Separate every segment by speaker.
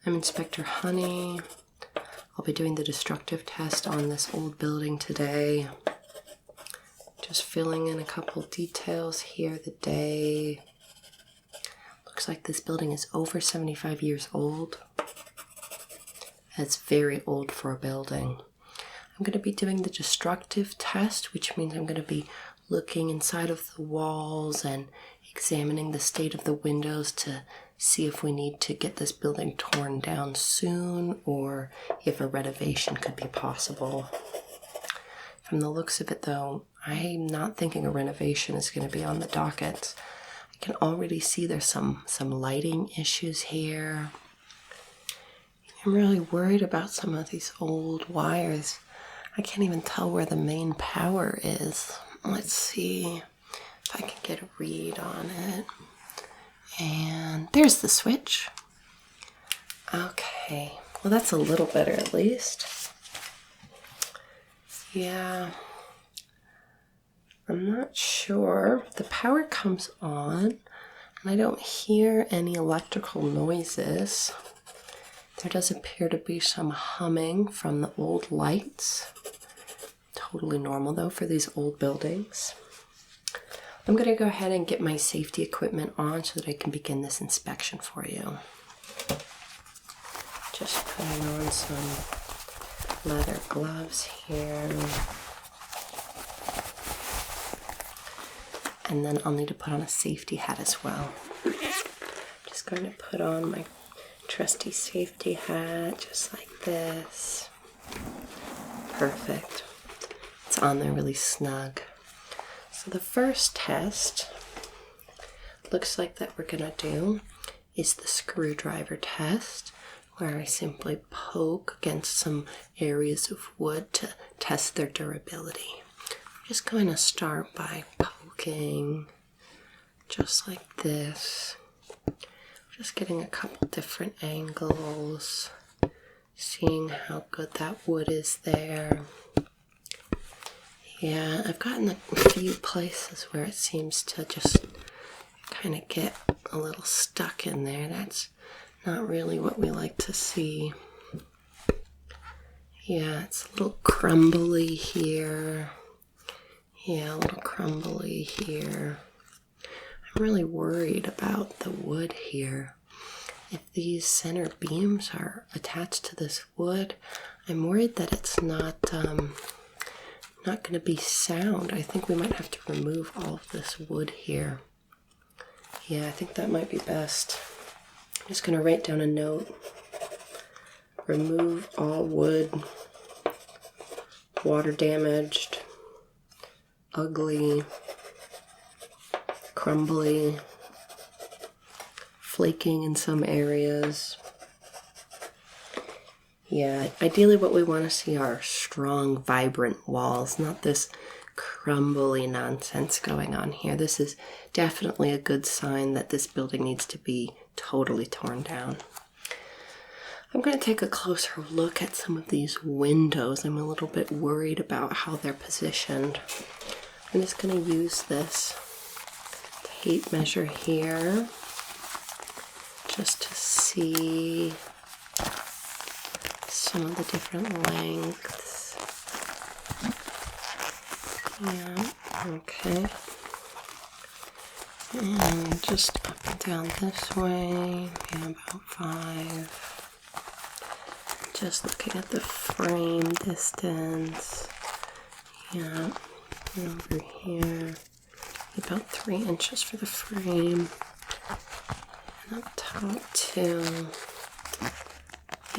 Speaker 1: I'm Inspector Honey. I'll be doing the destructive test on this old building today. Just filling in a couple details here. The day. Looks like this building is over 75 years old. That's very old for a building. I'm going to be doing the destructive test, which means I'm going to be looking inside of the walls and examining the state of the windows to see if we need to get this building torn down soon or if a renovation could be possible. From the looks of it though, I'm not thinking a renovation is going to be on the docket. I can already see there's some lighting issues here. I'm really worried about some of these old wires. I can't even tell where the main power is. Let's see if I can get a read on it. And there's the switch. Okay, well that's a little better at least. Yeah, I'm not sure. The power comes on and I don't hear any electrical noises. There does appear to be some humming from the old lights. Totally normal though for these old buildings. I'm going to go ahead and get my safety equipment on so that I can begin this inspection for you. Just putting on some leather gloves here. And then I'll need to put on a safety hat as well. Just going to put on my trusty safety hat just like this. Perfect. It's on there really snug. So the first test looks like that we're gonna do is the screwdriver test, where I simply poke against some areas of wood to test their durability. I'm just going to start by poking just like this. Just getting a couple different angles, seeing how good that wood is there. Yeah, I've gotten a few places where it seems to just kind of get a little stuck in there. That's not really what we like to see. Yeah, it's a little crumbly here. Yeah, a little crumbly here. I'm really worried about the wood here. If these center beams are attached to this wood, I'm worried that it's not going to be sound. I think we might have to remove all of this wood here. Yeah, I think that might be best. I'm just going to write down a note. Remove all wood, water damaged, ugly, crumbly, flaking in some areas. Yeah, ideally what we want to see are strong, vibrant walls, not this crumbly nonsense going on here. This is definitely a good sign that this building needs to be totally torn down. I'm going to take a closer look at some of these windows. I'm a little bit worried about how they're positioned. I'm just going to use this tape measure here just to see some of the different lengths. Yeah, okay. And just up and down this way, yeah, about 5. Just looking at the frame distance. Yeah, and over here, about 3 inches for the frame. And up top too.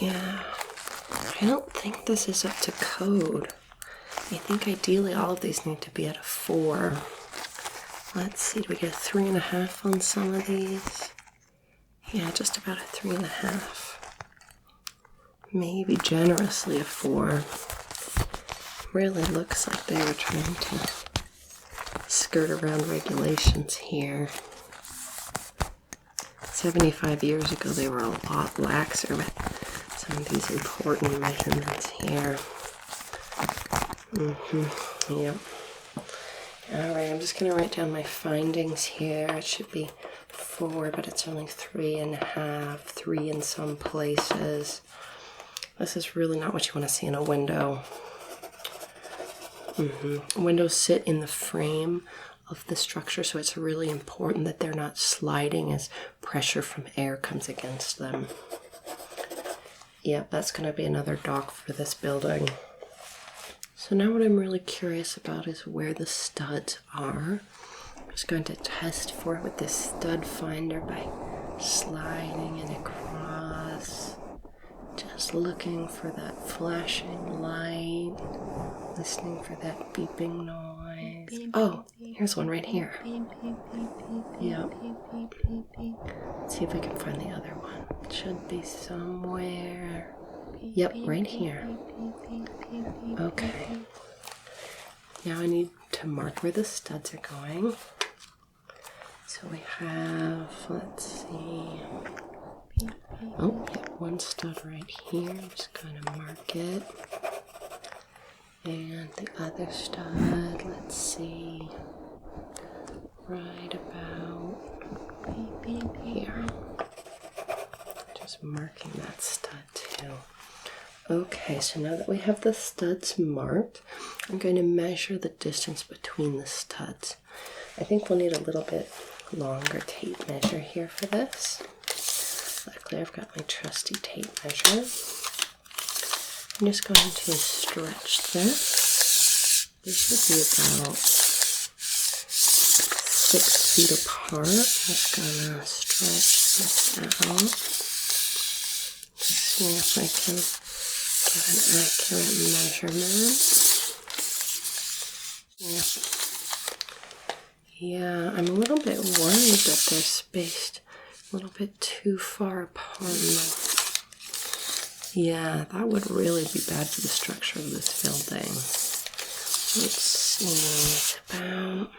Speaker 1: Yeah. I don't think this is up to code. I think ideally all of these need to be at a 4. Let's see, do we get a 3.5 on some of these? Yeah, just about a 3.5. Maybe generously a 4. Really looks like they were trying to skirt around regulations here. 75 years ago they were a lot laxer with some of these important measurements here. Yep. Alright, I'm just going to write down my findings here. It should be 4, but it's only 3.5, 3 in some places. This is really not what you want to see in a window. Windows sit in the frame of the structure, so it's really important that they're not sliding as pressure from air comes against them. Yep, that's going to be another dock for this building. So now what I'm really curious about is where the studs are. I'm just going to test for it with this stud finder by sliding it across. Just looking for that flashing light. Listening for that beeping noise. Oh, here's one right here. Yep. Let's see if we can find the other one. It should be somewhere. Yep, right here. Okay. Now I need to mark where the studs are going. So we have, let's see. Oh, yep, one stud right here. I'm just going to mark it. And the other stud, let's see, right about here. Just marking that stud too. Okay, so now that we have the studs marked, I'm going to measure the distance between the studs. I think we'll need a little bit longer tape measure here for this. Luckily, I've got my trusty tape measure. I'm just going to stretch this. This should be about 6 feet apart. I'm just going to stretch this out. See if I can get an accurate measurement. Yeah, I'm a little bit worried that they're spaced a little bit too far apart. Yeah, that would really be bad for the structure of this building. Let's see, it's about,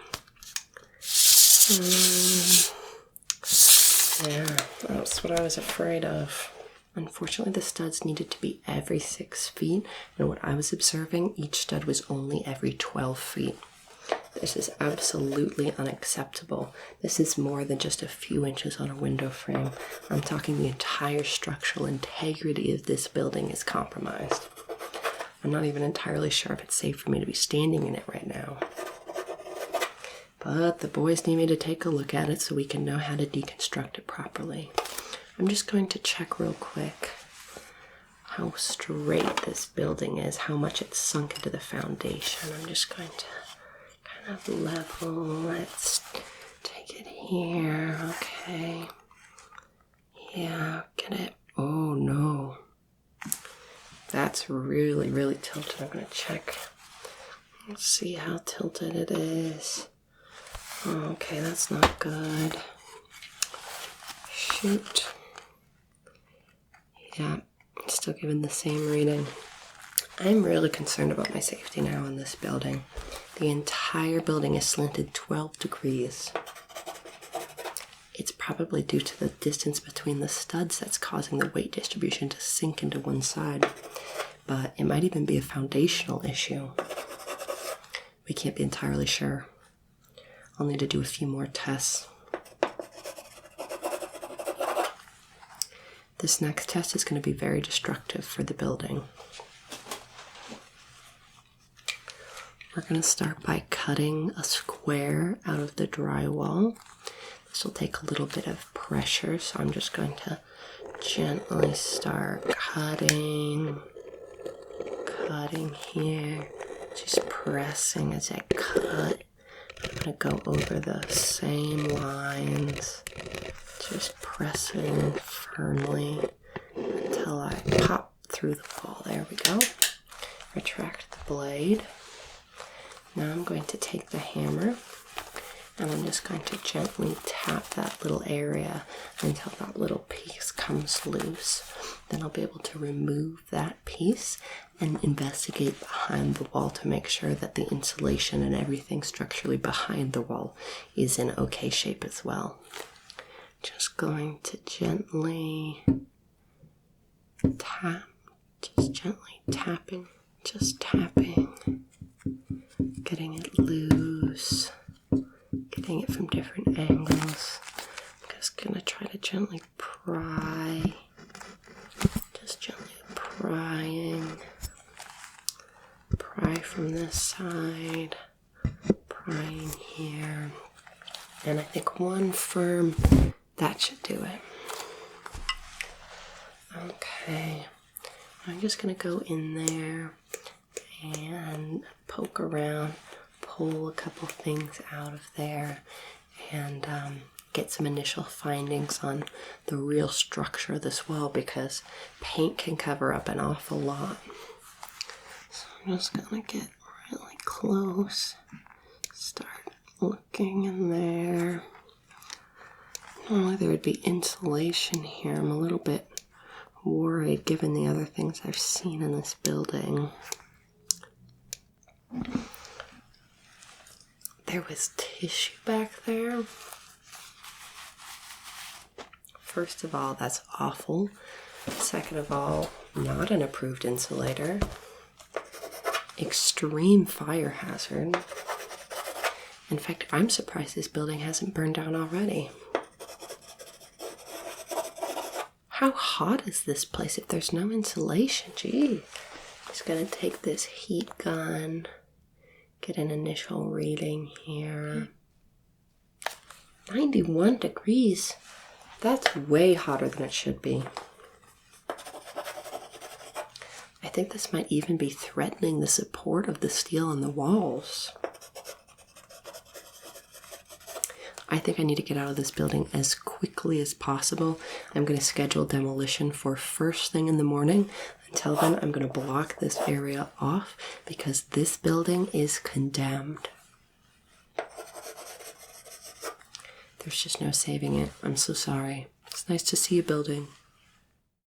Speaker 1: yeah, that's what I was afraid of. Unfortunately, the studs needed to be every 6 feet, and what I was observing, each stud was only every 12 feet. This is absolutely unacceptable. This is more than just a few inches on a window frame. I'm talking the entire structural integrity of this building is compromised. I'm not even entirely sure if it's safe for me to be standing in it right now. But the boys need me to take a look at it so we can know how to deconstruct it properly. I'm just going to check real quick how straight this building is, how much it's sunk into the foundation. I'm just going to kind of level. Let's take it here. Okay. Yeah, get it. Oh no. That's really, really tilted. I'm going to check. Let's see how tilted it is. Okay, that's not good. Shoot. Yeah, still giving the same reading. I'm really concerned about my safety now in this building. The entire building is slanted 12 degrees. It's probably due to the distance between the studs that's causing the weight distribution to sink into one side. But it might even be a foundational issue. We can't be entirely sure. I'll need to do a few more tests. This next test is going to be very destructive for the building. We're going to start by cutting a square out of the drywall. This will take a little bit of pressure, so I'm just going to gently start cutting here, just pressing as I cut. I'm going to go over the same lines, just pressing firmly until I pop through the wall. There we go. Retract the blade. Now I'm going to take the hammer and I'm just going to gently tap that little area until that little piece comes loose. Then I'll be able to remove that piece and investigate behind the wall to make sure that the insulation and everything structurally behind the wall is in okay shape as well. Just going to gently tap, just gently tapping, just tapping, getting it loose, getting it from different angles. Just try to gently pry, just gently pry from this side, prying here, and I think one firm, that should do it. Okay, I'm just gonna go in there and poke around, pull a couple things out of there, and get some initial findings on the real structure of this wall, because paint can cover up an awful lot. So I'm just gonna get really close, start looking in there. Normally there would be insulation here. I'm a little bit worried given the other things I've seen in this building. There was tissue back there. First of all, that's awful. Second of all, not an approved insulator. Extreme fire hazard. In fact, I'm surprised this building hasn't burned down already. How hot is this place if there's no insulation? Gee. Just gonna take this heat gun, get an initial reading here. 91 degrees. That's way hotter than it should be. I think this might even be threatening the support of the steel in the walls. I think I need to get out of this building as quickly as possible. I'm going to schedule demolition for first thing in the morning. Until then, I'm going to block this area off because this building is condemned. There's just no saving it. I'm so sorry. It's nice to see you building.